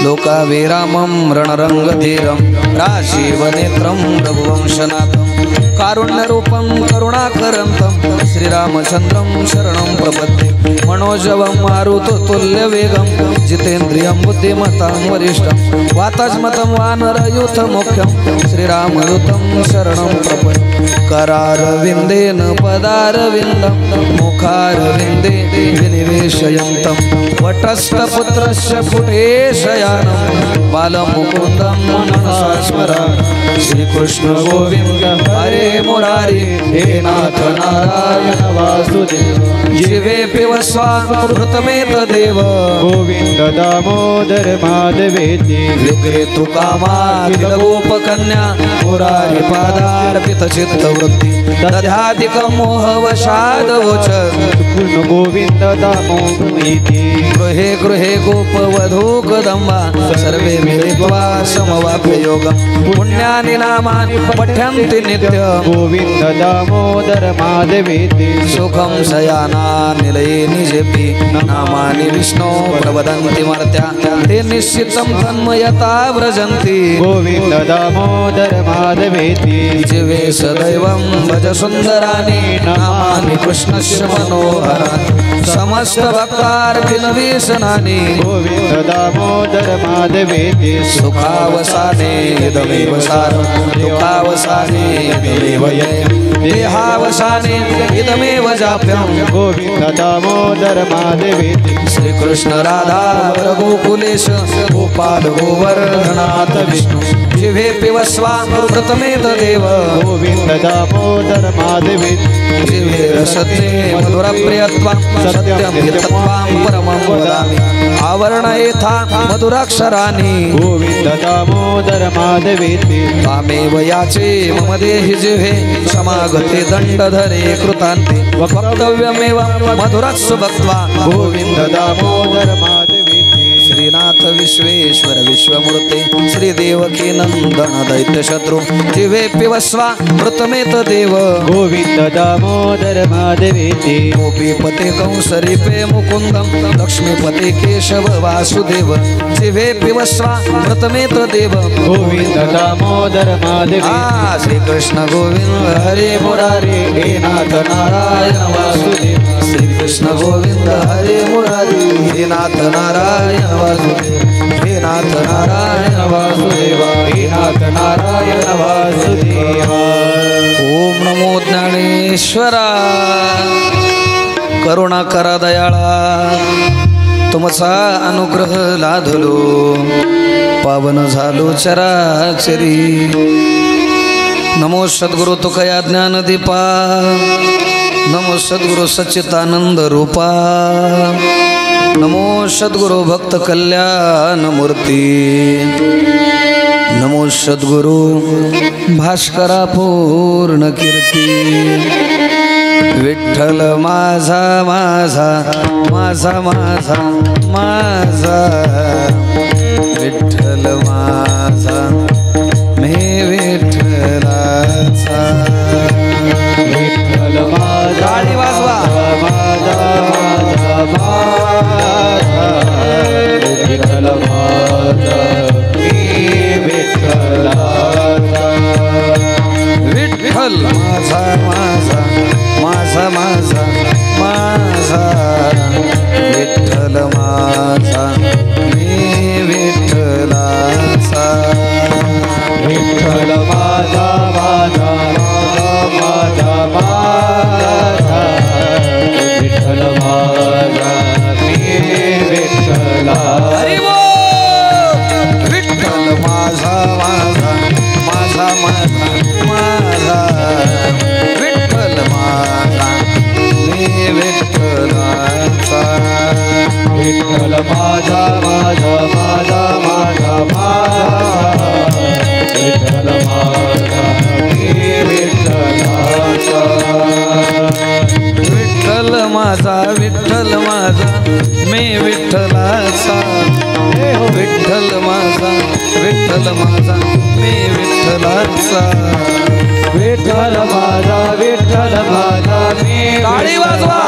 लोकाभिरामं रणरंगधीरं राजीवनेत्रं रघुवंशनाथं कारुण्यरूपं करुणाकरन्तं श्रीरामचन्द्रं शरणं प्रपद्ये मनोजवं मारुततुल्यवेगं जितेन्द्रियं बुद्धिमतां वरिष्ठं वातात्मतं वानरयूथमुख्यं श्रीरामदूतं शरणं प्रपद्ये करारविन्देन पदारविन्दं मुखारविन्दे विनिवेशयन्तं वटस्थपुत्रस्य पुटेशयानं बालमुकुन्दं मनसा स्मरामि श्रीकृष्ण गोविन्द हरे मुरारी हे नाथ नारायण वासुदेव जीवे पिबस्वामृतमेतदेव गोविंद दामोदर माधवेति विक्रेतु कामाखिल गोपकन्या मुरारी पादार्पित चित्तवृत्ति दध्याधिकं मोहवशादवोच पूर्ण गोविंद दामोदरेति गृहे गृहे गोपवधूकदम्बा सर्वे मिलित्वा समवाप्य योगं पुण्यानि नामानि पठन्ति नित्यं गोविंद दामोदर माधवेति सुखं शयानानिलये निजेपि नामानि विष्णो प्रवदन्ति मर्त्या ते निश्चितं तन्मयता व्रजन्ति गोविंद दामोदर माधवेति जीवे सदैवं भज सुन्दराणि नामानि कृष्णस्य मनोहराणि समस्त भक्तार्थिनवीशनानि गोविंद दामोदर माधवेति सुखावसाने इदमेव सारं दुःखावसाने इदमेव ययं देहावसाने इदमेव जाप्यं गोविंद दामोदर माधवेति श्रीकृष्ण राधा गोकुलेश गोपाल गोवर्धनाथ विष्णु जिह्वे पिबस्वामृतमेतदेव गोविंद दामोदर माधवेति जिह्वे रसते मधुरप्रियत्वं सत्यं हितत्वां परमं वदामि आवरणयेथा मधुराक्षराणि गोविंद दामोदर माधवेति त्वामेव याचे मम देहि जिह्वे समागते दण्डधरे कृतान्ते वक्तव्यमेव मधुरस्व भक्त्वा गोविंद दामोदर माधवेति श्रीनाथ विश्वेश्वर विश्वमूर्ते श्रीदेवकी नंदन दैत्यशत्रु जिह्वे पिबस्वामृतमेतदेव गोविंद दामोदर माधवेति गोपीपते कंसरीपे मुकुन्दं लक्ष्मीपते केशव वासुदेव जिह्वे पिबस्वामृतमेतदेव गोविंद दामोदर माधवेति श्रीकृष्ण गोविंद हरे मुरारी हे नाथ नारायण वासुदेव श्रीकृष्ण गोविंद हरे मुरारी हे नाथ नारायण वासुदेव हे नाथ नारायण वासुदेव हे नाथ नारायण वासुदेव ओम नमो ज्ञानेश्वरा करुणा करा दयाळा तुमचा अनुग्रह लाधलो पावन झालो चराचरी नमो सद्गुरु तुकया ज्ञानदीपा नमो सद्गुरु सच्चिदानंद रूपा नमो सद्गुरु भक्त कल्याण मूर्ती नमो सद्गुरु भास्करा पूर्ण कीर्ती विठ्ठल माझा माझा माझा माझा माझा विठ्ठल माझा मी विठ्ठलाचा विठ्ठल माझा गाडी वाजवा माझा माझा विठ्ठल माझा मी विठ्ठलाचा विठ्ठल माझा माझा माझा माझा माझा विठ्ठल माझा मी विठ्ठलाचा विठ्ठल माझा माझा माझा माझा विठ्ठल माझा मी विठ्ठलाचा हरी बोल विठ्ठल माझा माझा माझा माझा माझा विठ्ठल माझा मी विठ्ठलाचा विठ्ठल माझा माझा माझा माझा माझा विठ्ठल माझा मी विठ्ठलाचा विठ्ठल माझा विठ्ठल माझा मी विठ्ठलाचा विठ्ठल माझा विठ्ठल माझा मी विठ्ठलाचा विठ्ठल माझा विठ्ठल माझा मी टाळी वाजवा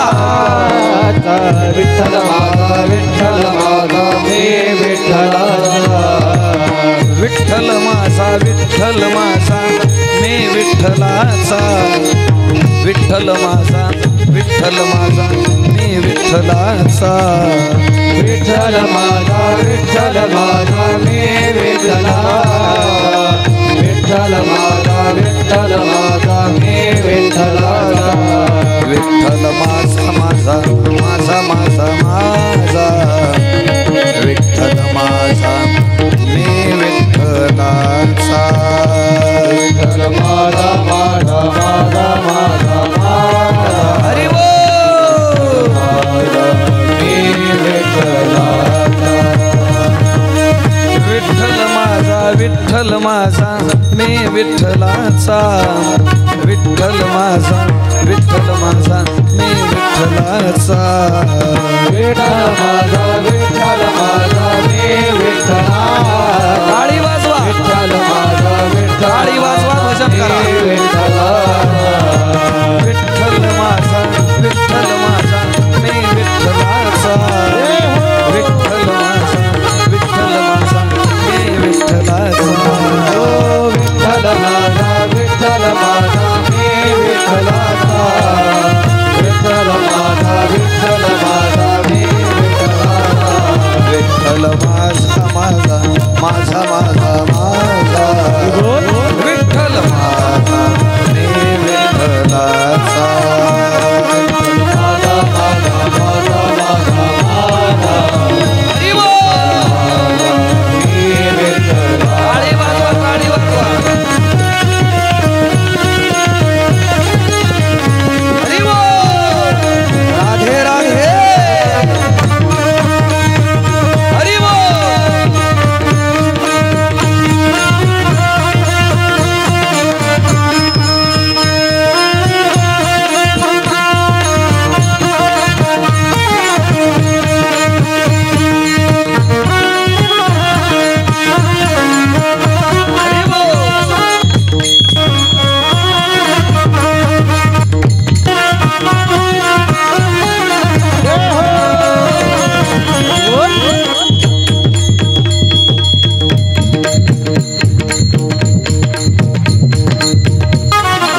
विठ्ठल माझा विठ्ठल माझा मी विठ्ठलाचा विठ्ठल माझा मी विठ्ठलाचा विठ्ठल माझा मी विठ्ठलाचा विठ्ठल माझा मी विठ्ठलाचा विठ्ठल माझा मी विठ्ठलाचा विठ्ठल माझा विठ्ठल माझा मी विठ्ठलाचा विठ्ठल माझा हरी मी विठ्ठलाचा विठ्ठल माझा मी विठ्ठलाचा विठ्ठल माझा मी विठ्ठलाचा विठ्ठल माझा मी विठ्ठला टाळी वाजवा विठ्ठल माझा टाळी वाजवा भजन करा विठ्ठल माझा मी विठ्ठलाचा विठ्ठल माझा मी विठ्ठलाचा विठ्ठल माझा मी विठ्ठलाचा विठ्ठल माझा मी विठ्ठल माझा विठ्ठल माझा मी विठ्ठलाचा हरी बोल टाळी वाजवा हरी बोल राधे हरी बोल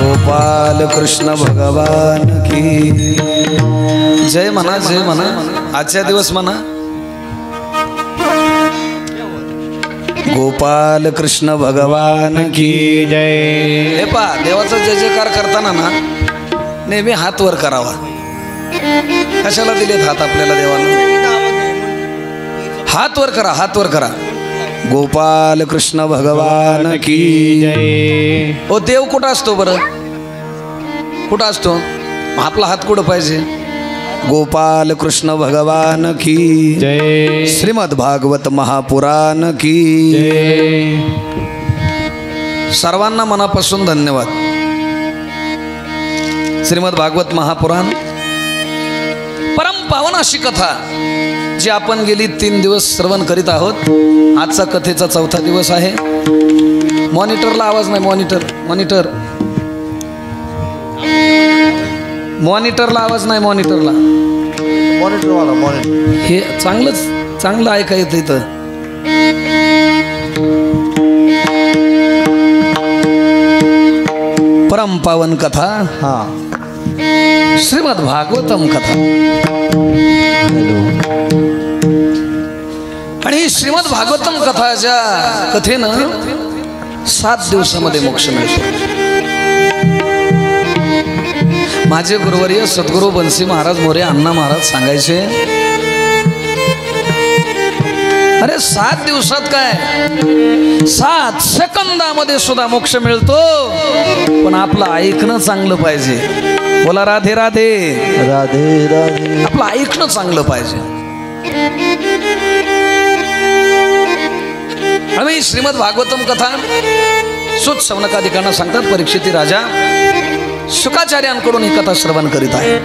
गोपाल कृष्ण भगवान की जय म्हणा आजच्या दिवस म्हणा गोपाल कृष्ण भगवान की जय हे पा देवाचा जय जयकार करताना ना नेहमी हात वर करावा कशाला दिलेत हात आपल्याला देवानं हात वर करा गोपाल कृष्ण भगवान की जय ओ देव कुठं असतो बरं कुठं असतो आपला हात कुठं पाहिजे गोपाल कृष्ण भगवान की जय श्रीमद् भागवत महापुराण की जय सर्वांना मनापासून धन्यवाद श्रीमद् भागवत महापुराण परम पावन अशी कथा जी आपण गेली 3 दिवस श्रवण करीत आहोत आजचा कथेचा 4था दिवस आहे मॉनिटरला आवाज नाही मॉनिटरला आवाज नाही मॉनिटरवाला हे चांगलं ऐका येतं इथं परम पावन कथा श्रीमद् भागवतम कथा आणि ही श्रीमद् भागवतम कथाच्या कथेनं 7 दिवसामध्ये मोक्ष मिळतो माझे गुरुवर्य सद्गुरू बंसी महाराज मोरे अण्णा महाराज सांगायचे अरे 7 दिवसात काय 7 सेकंदामध्ये सुद्धा मोक्ष मिळतो पण आपलं ऐकणं चांगलं पाहिजे बोला राधे राधे आपलं ऐकणं चांगलं पाहिजे आम्ही श्रीमद् भागवतम कथा सुत सवनकाधिकांना सांगतात परीक्षिती राजा शुकाचार्यांकडून ही कथा श्रवण करीत आहे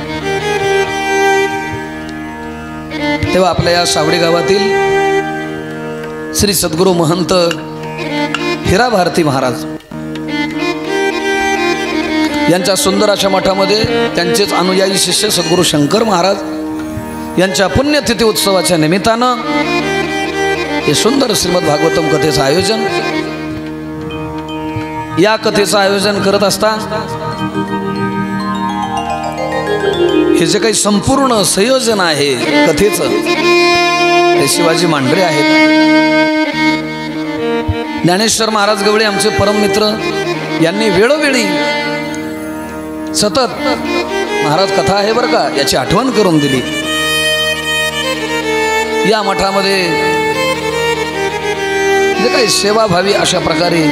तेव्हा आपल्या या सावडी गावातील श्री सद्गुरू महंत हिरा भारती महाराज यांच्या सुंदर अशा मठामध्ये त्यांचेच अनुयायी शिष्य सद्गुरू शंकर महाराज यांच्या पुण्यतिथी उत्सवाच्या निमित्तानं हे सुंदर श्रीमद् भागवतम कथेचं आयोजन या कथेचं आयोजन करत असता हे जे काही संपूर्ण संयोजन आहे कथेचं ते शिवाजी मांढरे आहेत. ज्ञानेश्वर महाराज गवळी आमचे परममित्र यांनी वेळोवेळी सतत महाराज कथा आहे बरं का याची आठवण करून दिली. या मठामध्ये जे काही सेवाभावी अशा प्रकारे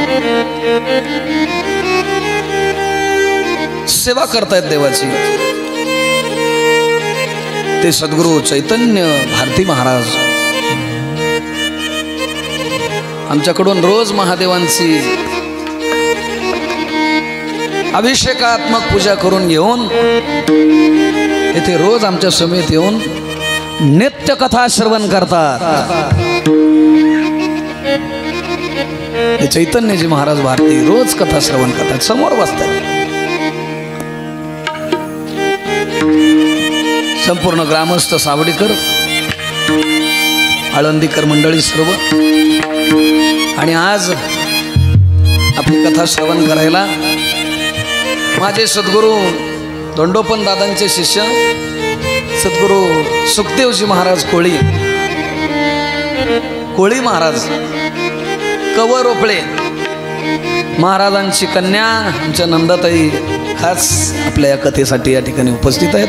सेवा करतायत देवाची ते सद्गुरु चैतन्य भारती महाराज आमच्याकडून रोज महादेवांची अभिषेकात्मक पूजा करून घेऊन येथे रोज आमच्या समेत येऊन नित्य कथा श्रवण करतात. हे चैतन्यजी महाराज भारती रोज कथा श्रवण करतात, समोर बसतात. संपूर्ण ग्रामस्थ सावडीकर आळंदीकर मंडळी सर्व आणि आज आपली कथा श्रवण करायला माझे सद्गुरू दंडोपन दादांचे शिष्य सद्गुरू सुखदेवजी महाराज कोळी महाराज कवरोपळे महाराजांची कन्या आमच्या नंदाताई खास आपल्या या कथेसाठी या ठिकाणी उपस्थित आहेत.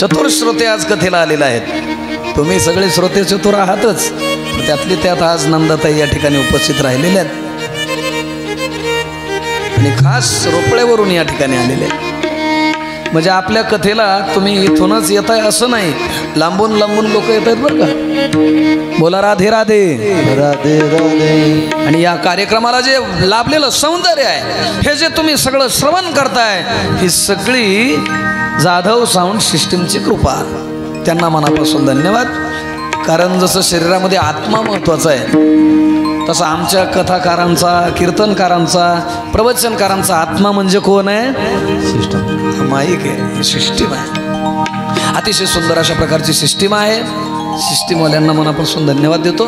चतुर श्रोते आज कथेला आलेले आहेत. तुम्ही सगळे श्रोते चतुर आहातच, त्यातले त्यात आज नंदाताई या ठिकाणी उपस्थित राहिलेले आहेत आणि खास रोपळेवरून या ठिकाणी आलेले आहेत. म्हणजे आपल्या कथेला तुम्ही इथूनच येत आहे असं नाही, लांबून लांबून लोक येत आहेत बरं का. बोला राधे राधे राधे राधे. आणि या कार्यक्रमाला जे लाभलेलं सौंदर्य आहे हे जे तुम्ही सगळं श्रवण करताय ही सगळी जाधव साऊंड सिस्टीमची कृपा. त्यांना मनापासून धन्यवाद. कारण जसं शरीरामध्ये आत्मा महत्वाचा आहे तसं आमच्या कथाकारांचा कीर्तनकारांचा प्रवचनकारांचा आत्मा म्हणजे कोण आहे? सिस्टम. माईक आहे, सिस्टीम आहे. अतिशय सुंदर अशा प्रकारची सिस्टीम आहे. सिस्टीमवाल्यांना मनापासून धन्यवाद देतो.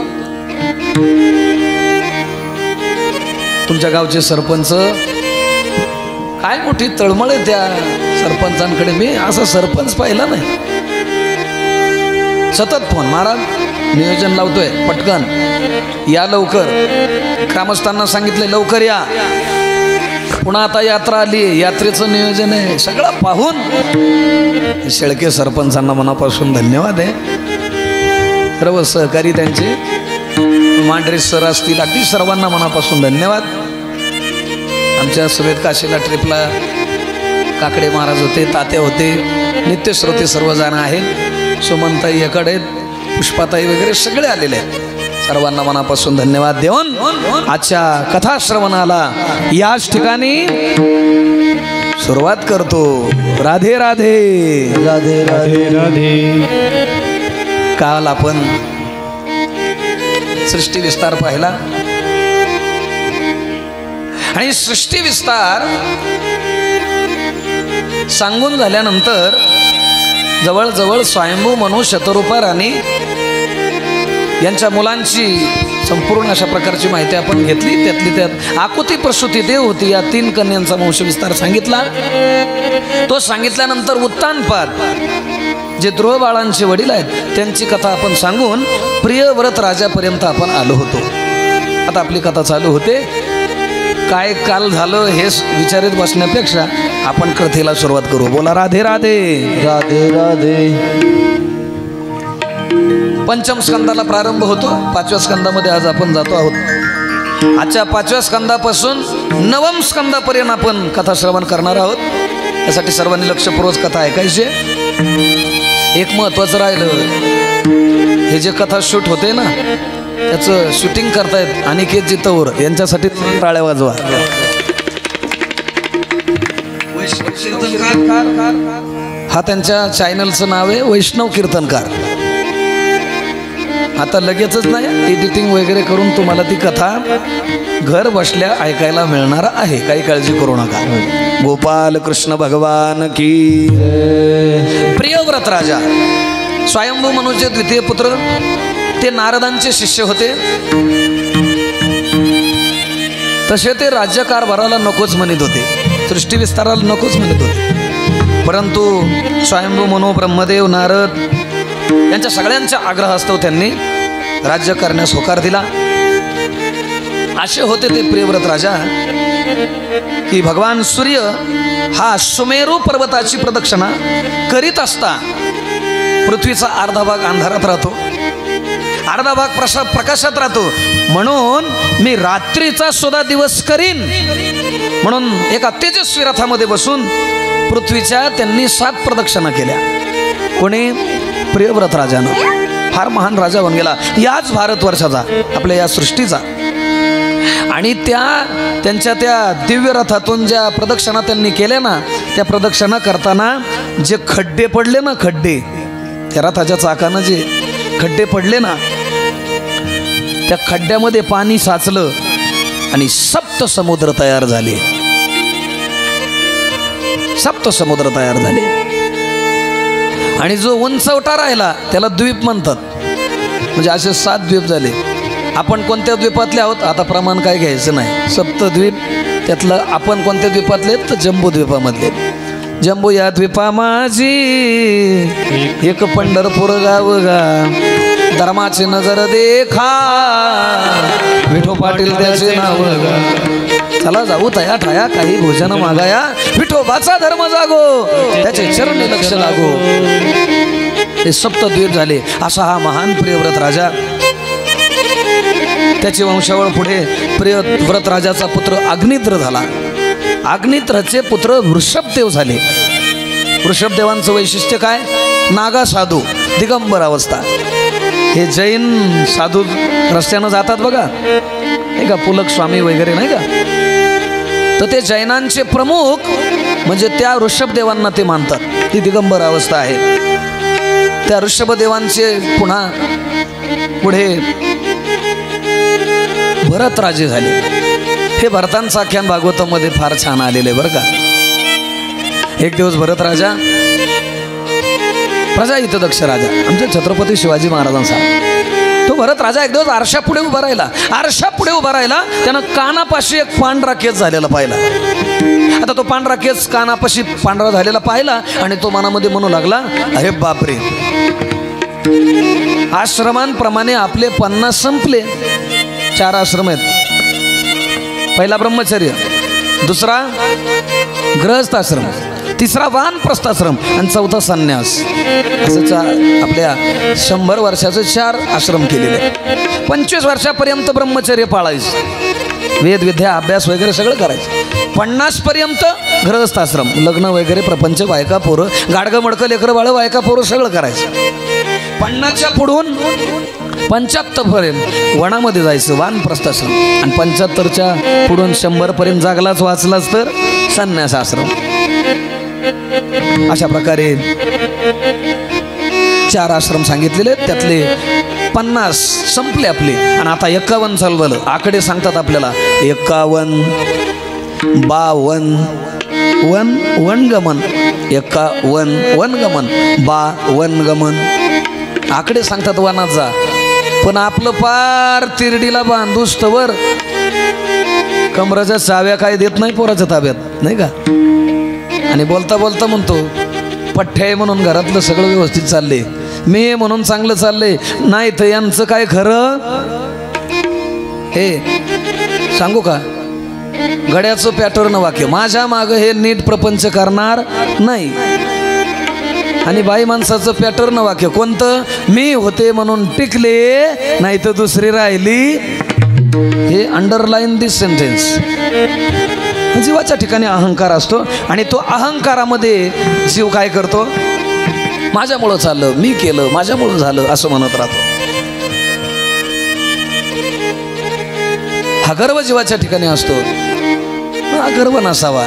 तुमच्या गावचे सरपंच काय मोठी तळमळ आहे त्या सरपंचांकडे. मी असा सरपंच पाहिला नाही. सतत फोन, महाराज नियोजन लावतोय पटकन या लवकर. ग्रामस्थांना सांगितले लवकर या. पुन्हा आता यात्रा आली, यात्रेचं नियोजन आहे. सगळं पाहून शेळके सरपंचांना मनापासून धन्यवाद आहे. सर्व सहकारी त्यांचे मांढरे सर असतील अगदी सर्वांना मनापासून धन्यवाद. आमच्या समेत काशीला ट्रिपला काकडे महाराज होते, तात्या होते, नित्यश्रोते सर्वजण आहेत. सुमनताई एकडे, पुष्पाताई वगैरे सगळे आलेले आहेत. सर्वांना मनापासून धन्यवाद देऊन आजच्या कथा श्रवणाला याच ठिकाणी सुरुवात करतो. राधे राधे राधे राधे राधे. काल आपण सृष्टी विस्तार पाहिला आणि सृष्टी विस्तार सांगून झाल्यानंतर जवळजवळ स्वयंभू मनू शतरूपा राणी यांच्या मुलांची संपूर्ण अशा प्रकारची माहिती आपण घेतली. त्यातली त्यात आकुती प्रसूती देव होती. या 3 कन्यांचा वंशविस्तार सांगितला. तो सांगितल्यानंतर उत्तानपाद जे ध्रुव बाळांचे वडील आहेत त्यांची कथा आपण सांगून प्रियव्रत राजापर्यंत आपण आलो होतो. आता आपली कथा चालू होते. काय काल झालं हे विचारित बसण्यापेक्षा आपण कथेला सुरुवात करू. बोला राधे राधे राधे राधे. पंचम स्कंदाला प्रारंभ होतो. 5व्या स्कंदामध्ये आज आपण जातो आहोत. आजच्या 5व्या स्कंदापासून 9व्या स्कंदापर्यंत आपण कथा श्रवण करणार आहोत. त्यासाठी सर्वांनी लक्षपूर्वक कथा ऐकायची. एक महत्वाचं राहिलं, हे जे कथा शूट होते ना त्याचं शूटिंग करतायत अनिकेत जितवर यांच्यासाठी टाळ्या वाजवा. हा त्यांच्या चॅनलचं नाव आहे वैष्णव कीर्तनकार. आता लगेचच नाही, एडिटिंग वगैरे करून तुम्हाला ती कथा घर बसल्या ऐकायला मिळणार आहे. काही काळजी करू नका. गोपाल कृष्ण भगवान की. प्रियव्रत राजा स्वयंभू मनूचे द्वितीय पुत्र, ते नारदांचे शिष्य होते. तसे ते राज्यकारभाराला नकोच म्हणत होते, सृष्टी विस्ताराला नकोच म्हणत होते. परंतु स्वयंभू मनो ब्रह्मदेव नारद यांच्या सगळ्यांच्या आग्रहास्तव त्यांनी राज्य करण्यास होकार दिला. असे होते ते प्रियव्रत राजा की भगवान सूर्य हा सुमेरू पर्वताची प्रदक्षिणा करीत असता पृथ्वीचा अर्धा भाग अंधारात राहतो, अर्धा भाग प्रकाशात राहतो. म्हणून मी रात्रीचा सुद्धा दिवस करीन म्हणून एका तेजस्वी रथामध्ये बसून पृथ्वीच्या त्यांनी 7 प्रदक्षिणा केल्या. कोणी? प्रियव्रत राजानं. फार महान राजा होऊन गेला याच भारतवर्षाचा, आपल्या या सृष्टीचा. आणि त्यांच्या त्या दिव्य रथातून ज्या प्रदक्षिणा त्यांनी केल्या ना, त्या प्रदक्षिणा करताना जे खड्डे पडले ना, खड्डे त्या रथाच्या चाकानं जे खड्डे पडले ना, त्या खड्ड्यामध्ये पाणी साचलं आणि 7 समुद्र तयार झाले. 7 समुद्र तयार झाले. आणि जो उंचवटा राहिला त्याला द्वीप म्हणतात. म्हणजे असे 7 द्वीप झाले. आपण कोणत्या द्वीपातले आहोत आता प्रमाण काय घ्यायचं नाही. सप्तद्वीप त्यातलं आपण कोणत्या द्वीपातले? तर जम्बू द्वीपामधले. जम्बू या द्वीपा माझी एक पंढरपूर गाव गा, धर्माचे नजर देखा, विठो पाटील त्याचे नाव गा. चला जाऊ तया ठाया काही भोजन मागाया, विठोबाचा धर्म जागो, त्याचे चरणी लक्ष लागो. हे सप्तद्वीप झाले. असा हा महान प्रियव्रत राजा. त्याची वंशावळ पुढे प्रियव्रत राजाचा पुत्र अग्निद्र झाला. अग्निद्रचे पुत्र वृषभदेव झाले. वृषभदेवांचं वैशिष्ट्य काय? नागा साधू, दिगंबर अवस्था. हे जैन साधू रस्त्यानं जातात बघा, नाही का, पुलक स्वामी वगैरे, नाही का. तर ते जैनांचे प्रमुख म्हणजे त्या ऋषभदेवांना ते मानतात. ती दिगंबर अवस्था आहे. त्या ऋषभदेवांचे पुन्हा पुढे भरत राजे झाले. हे भरतांचं आख्यान भागवतामध्ये फार छान आलेले बरं का. एक दिवस भरत राजा प्रजाहितदक्ष राजा, आमच्या छत्रपती शिवाजी महाराजांचा, तो भरत राजा एक दिवस आरशा पुढे उभा राहिला. आरशा पुढे उभा राहिला, त्यानं कानापाशी एक पांढरा केस झालेला पाहिला. आता तो पांढरा केस कानापाशी पांढरा झालेला पाहिला आणि तो मनामध्ये म्हणू लागला, अरे बापरे, आश्रमांप्रमाणे आपले 50 संपले. 4 आश्रम आहेत. पहिला ब्रह्मचर्य, दुसरा गृहस्थ आश्रम, तिसरा वानप्रस्थाश्रम आणि चौथा संन्यास. असं आपल्या 100 वर्षाचे 4 आश्रम केलेले. 25 वर्षापर्यंत ब्रह्मचर्य पाळायचं, वेद विद्या अभ्यास वगैरे सगळं करायचं. 50 पर्यंत गृहस्थ आश्रम, लग्न वगैरे प्रपंच, बायका पोरं, गाडगं मडकं लेकरं बाळं, बायका पोरं सगळं करायचं. 50च्या पुढून 75 पर्यंत वनामध्ये जायचं, वानप्रस्थाश्रम. आणि 75च्या पुढून 100 पर्यंत जागलाच वाचलाच तर संन्यास आश्रम. अशा प्रकारे 4 आश्रम सांगितलेले, त्यातले 50 संपले आपले. आणि आता 51 चालू झालं. आकडे सांगतात आपल्याला 51, 52 वनगमन, 51 वनगमन, 52 वनगमन. आकडे सांगतात वनाचा. पण आपलं पार तिरडीला बांधूस्तवर कमराच्या चाव्या काय देत नाही पोराच्या ताब्यात, नाही का. आणि बोलता बोलता म्हणतो पठ्ठ्या आहे म्हणून घरातलं सगळं व्यवस्थित चालले, मी म्हणून चांगलं चाललंय, नाही तर यांचं काय खरं. हे सांगू का, गड्याचं पॅटर्न वाक्य, माझ्या मागं हे नीट प्रपंच करणार नाही. आणि बाई माणसाचं पॅटर्न वाक्य कोणतं, मी होते म्हणून टिकले, नाही तर दुसरी राहिली. हे अंडरलाईन दिस सेंटेन्स. जीवाच्या ठिकाणी अहंकार असतो आणि तो अहंकारामध्ये जीव काय करतो, माझ्यामुळं चाललं, मी केलं, माझ्यामुळं झालं असं म्हणत राहतो. हा गर्व जीवाच्या ठिकाणी असतो. हा गर्व नसावा,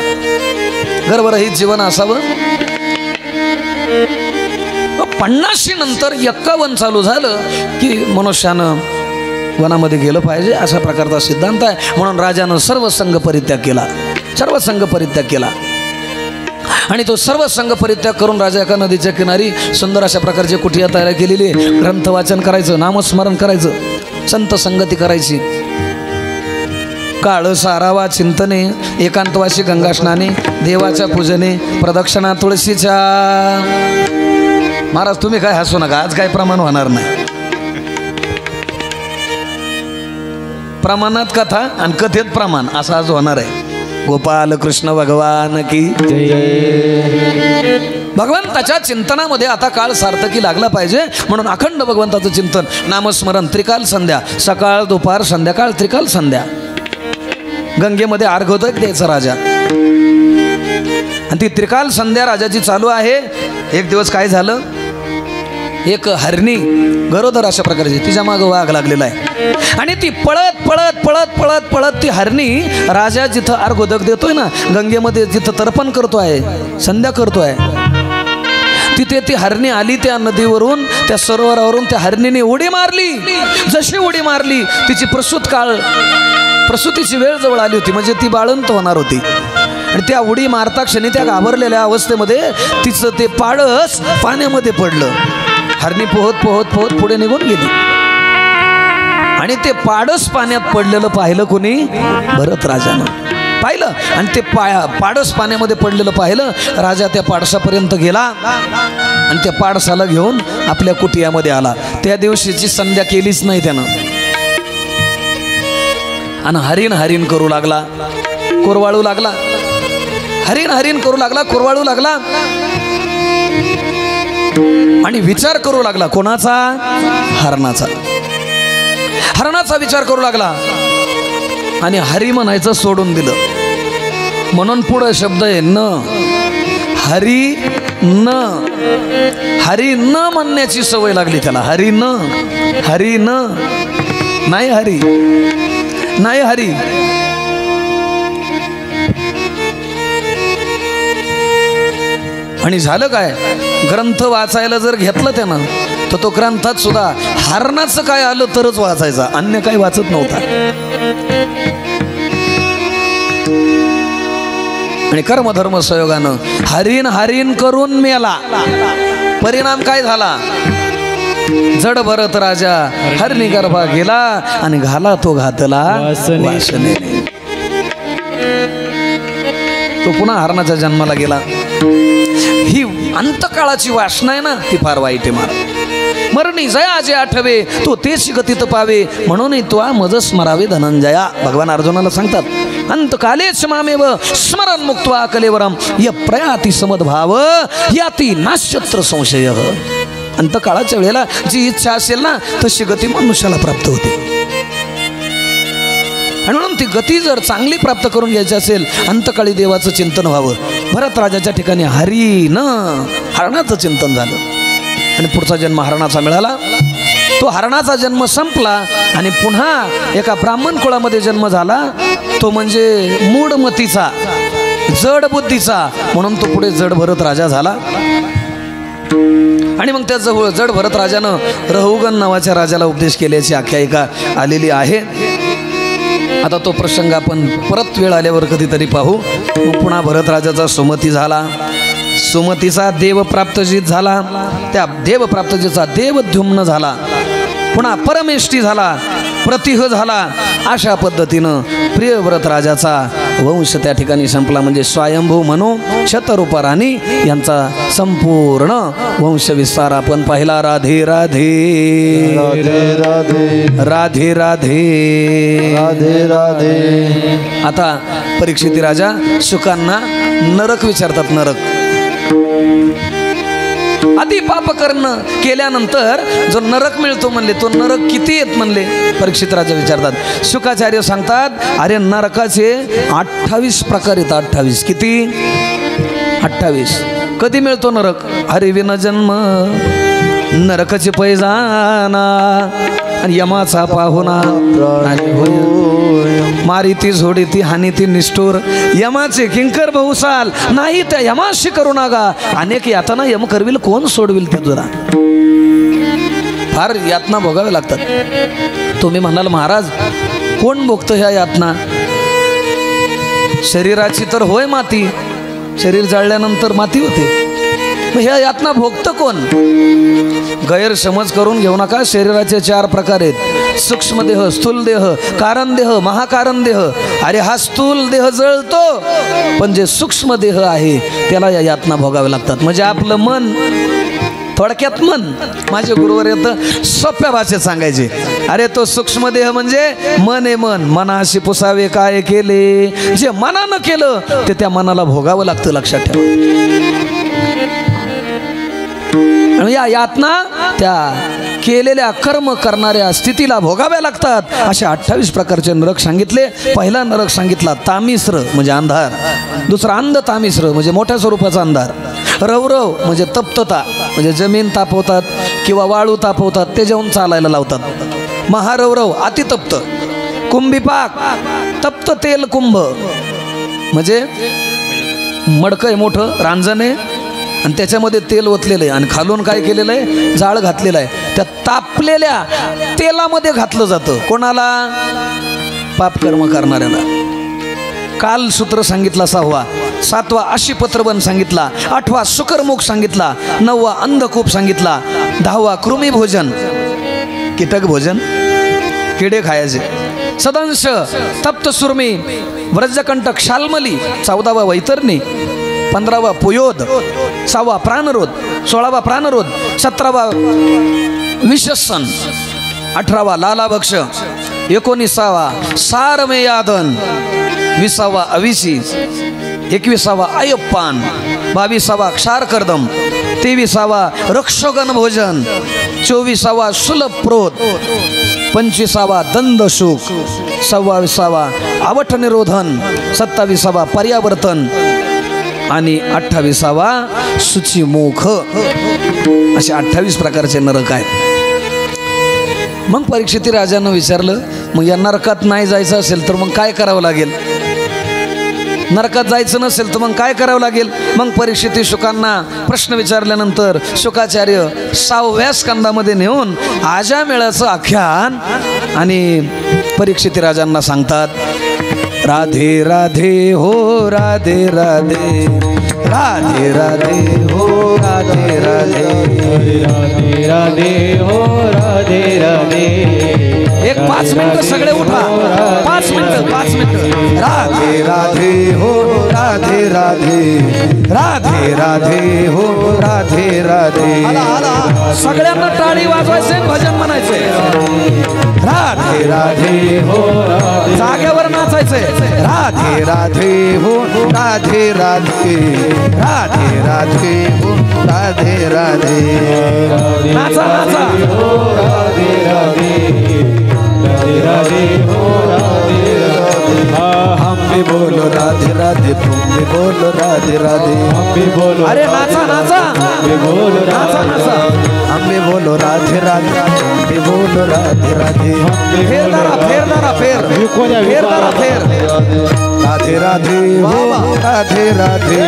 गर्वरहित जीवन असावं. 50 नंतर 51 चालू झालं की मनुष्यानं वनामध्ये गेलं पाहिजे, अशा प्रकारचा सिद्धांत आहे. म्हणून राजानं सर्व संघ परित्याग केला, सर्व संघ परित्याग केला. आणि तो सर्व संघ परित्याग करून राजा एका नदीच्या किनारी सुंदर अशा प्रकारची कुटिया तयार केलेली. ग्रंथ वाचन करायचं, नामस्मरण करायचं, संत संगती करायची. काळ सारावा चिंतने, एकांतवासी गंगा स्नाने, देवाच्या पूजने, प्रदक्षिणा तुळशीच्या. महाराज तुम्ही काय हसू नका, आज काय प्रमाण होणार नाही. प्रमाणात कथा आणि कथेत प्रमाण असं आज होणार आहे. गोपाल कृष्ण भगवान की जय. भगवंताच्या चिंतनामध्ये आता काळ सार्थकी लागला पाहिजे म्हणून अखंड भगवंताचं चिंतन, नामस्मरण, त्रिकाल संध्या, सकाळ दुपार संध्याकाळ त्रिकाल संध्या. गंगेमध्ये अर्घोदक द्यायचा राजा आणि ती त्रिकाल संध्या राजाची चालू आहे. एक दिवस काय झालं, एक हरणी गरोदर अशा प्रकारची तिच्या मागं वाघ लागलेला आहे आणि ती पळत पळत पळत पळत पळत ती हरणी राजा जिथं अर्घोदक देतोय ना गंगेमध्ये, जिथं तर्पण करतोय, संध्या करतोय, तिथे ती हरणी आली. त्या नदीवरून, त्या सरोवरावरून त्या हरणीने उडी मारली. जशी उडी मारली तिची प्रसूतीची वेळ जवळ आली होती, म्हणजे ती बाळंत होणार होती. आणि त्या उडी मारता क्षणी त्या घाबरलेल्या अवस्थेमध्ये तिचं ते पाडस पाण्यामध्ये पडलं. हरणी पोहत पोहत पोहत पुढे निघून गेली आणि ते पाडस पाण्यात पडलेलं पाहिलं कोणी? भरत राजानं पाहिलं आणि ते पाडस पाण्यामध्ये पडलेलं पाहिलं. राजा त्या पाडसापर्यंत गेला आणि त्या पाडसाला घेऊन आपल्या कुटियामध्ये आला. त्या दिवशीची संध्या केलीच नाही त्यानं आणि हरीण हरीण करू लागला, कोरवाळू लागला, हरीण हरीण करू लागला, कोरवाळू लागला आणि विचार करू लागला. कोणाचा? हरणाचा. हरणाचा विचार करू लागला आणि हरी म्हणायचं सोडून दिलं. म्हणून पुढं शब्द आहे न. हरी न, हरी न म्हणण्याची सवय लागली त्याला. हरी न, हरी न, नाही हरी, नाही हरी. आणि झालं काय, ग्रंथ वाचायला जर घेतलं त्यानं तर तो ग्रंथात सुद्धा हरणाचं काय आलं तरच वाचायचा, अन्य काही वाचत नव्हता. आणि कर्मधर्म संयोगानं हरीण हरीण करून मेला. परिणाम काय झाला? जड भरत राजा हरणी गर्भा गेला आणि घाला तो घातला वासने. तो पुन्हा हरणाच्या जन्माला गेला. ही अंतकाळाची वासना आहे ना, ती फार वाईट आहे. महाराज मरणी जया जे आठवे तो तेच गतीत पावे, म्हणून तो मज स्मरावे धनंजया. भगवान अर्जुनाला सांगतात, अंतकालेच मामेव स्मरण मुक्त्वा कलेवरम य प्रयाती समद्भाव याती नाश्यत्र संशय. अंतकाळाच्या वेळेला जी इच्छा असेल ना तशी गती मनुष्याला प्राप्त होते. आणि म्हणून ती गती जर चांगली प्राप्त करून घ्यायची असेल अंतकाळी देवाचं चिंतन व्हावं. भरत राजाच्या ठिकाणी हरीन हरणाचं चिंतन झालं आणि पुढचा जन्म हरणाचा मिळाला. तो हरणाचा जन्म संपला आणि पुन्हा एका ब्राह्मण कुळामध्ये जन्म झाला. तो म्हणजे मूढमतीचा, जड बुद्धीचा, म्हणून तो पुढे जड भरत राजा झाला. आणि मग त्या जड भरत राजानं रहुगण नावाच्या राजाला उपदेश केल्याची आख्यायिका आलेली आहे. आता तो प्रसंग आपण परत वेळ आल्यावर कधीतरी पाहू. मग पुन्हा भरत राजाचा सुमती झाला. सुमतीचा देवप्राप्तजीत झाला. त्या देवप्राप्तजीचा देवद्युम्न झाला. पुन्हा परमेष्ठी झाला, प्रतिह झाला. अशा पद्धतीनं प्रियव्रत राजाचा वंश त्या ठिकाणी संपला. म्हणजे स्वयंभू मनु शतरूप राणी यांचा संपूर्ण वंश विस्तार आपण पाहिला. राधे राधे राधे राधे राधे राधे राधे राधे. आता परीक्षित राजा शुकांना नरक विचारतात. नरक आधी पाप करणं केल्यानंतर जो नरक मिळतो म्हणले, तो नरक किती येत म्हणले परीक्षित राजा विचारतात. शुकाचार्य सांगतात, अरे नरकाचे 28 प्रकार येतात. 28 किती? 28. कधी मिळतो नरक? हरिविन जन्म, नरकाचे पैजाना आणि यमाचा पाहुणा, मारी ती झोडी ती हानी ती निष्ठूर, यमाचे किंकर बहुसाल नाही त्या यमाशी करू नका. अनेक यातना यम करविल कोण सोडविल ते जरा. फार यातना भोगाव्या लागतात. तुम्ही म्हणाल महाराज कोण भोगतं ह्या यातना? शरीराची तर होय माती, शरीर जाळल्यानंतर माती होते. मग ह्या यातना भोगतं कोण? गैरसमज करून घेऊ नका. शरीराचे 4 प्रकार आहेत. सूक्ष्म देह, स्थूल देह, कारण देह, महाकारण देह. अरे हा स्थूल देह जळतो, पण जे सूक्ष्म देह आहे त्याला या यातना भोगाव्या लागतात. म्हणजे आपलं मन, थोडक्यात मन. माझे गुरुवर येतं सोप्या भाषेत सांगायचे, अरे तो सूक्ष्म देह म्हणजे मन आहे. मन मनाशी पुसावे काय केले, जे मनानं केलं ते त्या मनाला भोगावं लागतं. लक्षात ठेवा. आणि या यातना त्या केलेल्या कर्म करणाऱ्या स्थितीला भोगाव्या लागतात. अशा 28 प्रकारचे नरक सांगितले. पहिला नरक सांगितला तामिश्र म्हणजे अंधार. दुसरा अंध तामिश्र म्हणजे मोठ्या स्वरूपाचा अंधार. रवरव म्हणजे तप्तता म्हणजे जमीन तापवतात किंवा वाळू तापवतात ते जाऊन चालायला लावतात. महारवरव अतितप्त. कुंभीपाक तप्त तेल कुंभ म्हणजे मडकं आहे मोठं, रांजण आहे आणि त्याच्यामध्ये तेल ओतलेलं आहे आणि खालून काय केलेलं आहे, जाळ घातलेलं आहे. त्या तापलेल्या तेलामध्ये घातलं जातं. कोणाला? पापकर्म करणाऱ्याला. कालसूत्र सांगितला 6वा. 7वा अशीपत्रबन सांगितला. 8वा शुकरमुख सांगितला. 9वा अंधकूप सांगितला. 10वा कृमी भोजन, कीटक भोजन, किडे खायचे. सदंश, तप्त सुरमी, व्रजकंटक, शाल्मली. 14वा वैतरणी. 15वा पुयोद. 6वा प्राणरोध. 16वा प्राणरोध. 17वा विशसन. 18वा लालाभक्ष. 19वा सारमेयादन. 20वा अविशी. 21वा अयप्पान. 22वा क्षारकर्दम. 23वा रक्षोगन भोजन. 24वा सुलभप्रोत. 25वा दंदशुक. 26वा आवट निरोधन. 27वा पर्यावर्तन आणि 28वा शुचिमुख. असे 28 प्रकारचे नरक आहेत. मग परीक्षित राजानं विचारलं, मग या नरकात नाही जायचं असेल तर मग काय करावं लागेल? नरकात जायचं नसेल तर मग काय करावं लागेल? मग परीक्षित शुकांना प्रश्न विचारल्यानंतर शुकाचार्य 6व्या स्कंदामध्ये नेऊन आजामेळाचं आख्यान आणि परीक्षित राजांना सांगतात. राधे राधे हो राधे राधे, राधे राधे हो राधे राधे, राधे राधे हो राधे राधे. एक 5 मिनिटं सगळे उठा. 5 मिनिटं. राधे राधे हो राधे राधे, राधे राधे हो राधे राधे. सगळ्यांना टाळी वाजवायचे, भजन म्हणायचे. राधे राधे हो जागेवर नाचायचे. राधे राधे हो राधे राधे, राधे राधे हो राधे राधे. नाचा नाचा. राधे राधे, राधे राधे हो राधे राधे. हम भी बोलो राधे राधे, तुम भी बोलो राधे राधे. हम भी बोलो. अरे नाचा नाचा. हम भी बोलो नाचा नाचा. हम भी बोलो राधे राधे, तुम भी बोलो राधे राधे. फेर दारा फेर दारा फेर फेर दारा फेर. राधे राधे हो राधे राधे,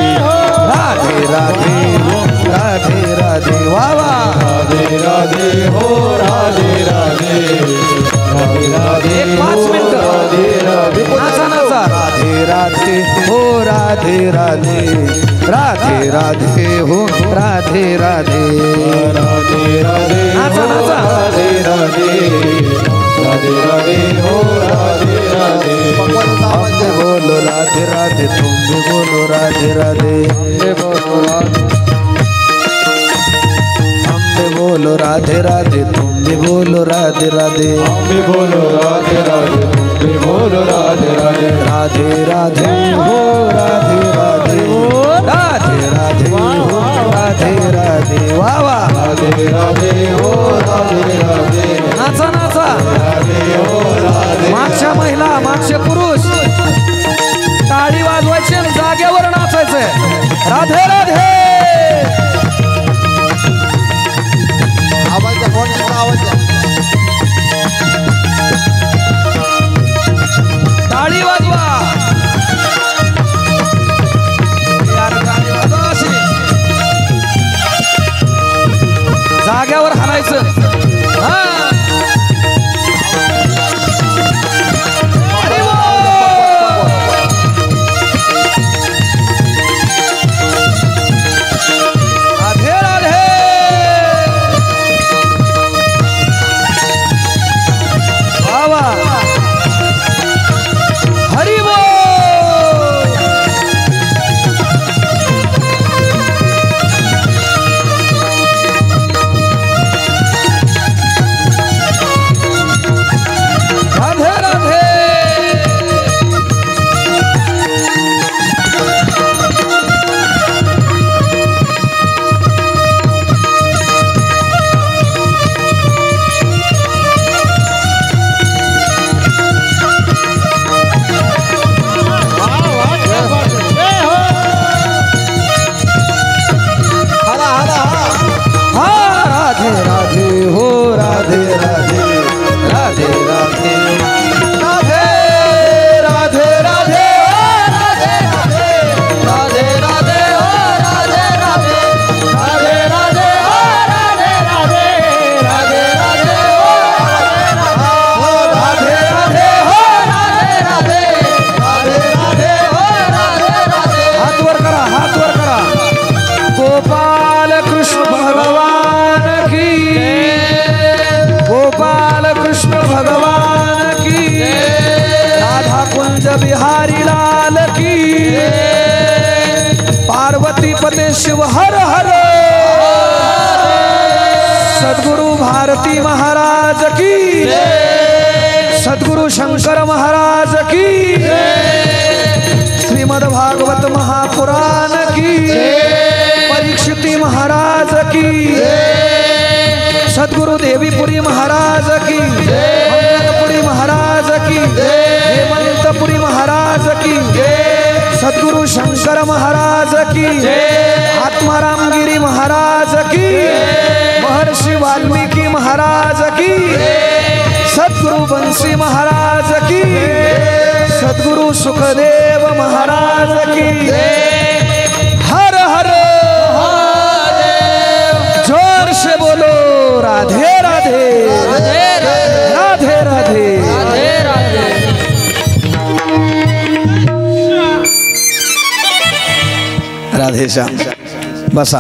राधे राधे हो राधे राधे. वा वा. राधे राधे हो राधे राधे, राधे राधे. एक 5 मिनिटं. नाचा नाचा. राधे राधे हो राधे राधे, राधे राधे हो राधे राधे. राधे राधे नाचा नाचा. राधे राधे, राधे राधे हो राधे राधे. हम भी बोलो राधे राधे, तुम भी बोलो राधे राधे. हम भी बोलो राधे राधे, तुम भी बोलो राधे राधे. हम भी बोलो राधे राधे, तुम भी बोलो राधे राधे. राधे राधे हो राधे राधे, राधे राधे हो राधे राधे. वा वा. राधे राधे हो राधे राधे. नाचा नाचा. मागच्या महिला, मागचे पुरुष टाळी वाजवायची आणि जागेवर नाचायचंय. राधे राधे. टाळी वाजवा. जाग्यावर हालायचं. हा. अरे वा. बिहारी लाल की, पार्वती पते शिव हर हर, सद्गुरु भारती महाराज की, सद्गुरु शंकर महाराज की, श्रीमद् भागवत महापुराण की, परीक्षिती महाराज की, सद्गुरु देवीपुरी महाराज की, मंगलपुरी महाराज की, हेमंतपुरी महाराज की, सद्गुरु शंकर महाराज की, आत्माराम गिरी महाराज की, महर्षि वाल्मीकि महाराज की, सद्गुरु बंसी महाराज की, सद्गुरु सुखदेव महाराज की। हर हर जोर से बोलो राधे राधे राधे राधे राधे श्याम। बसा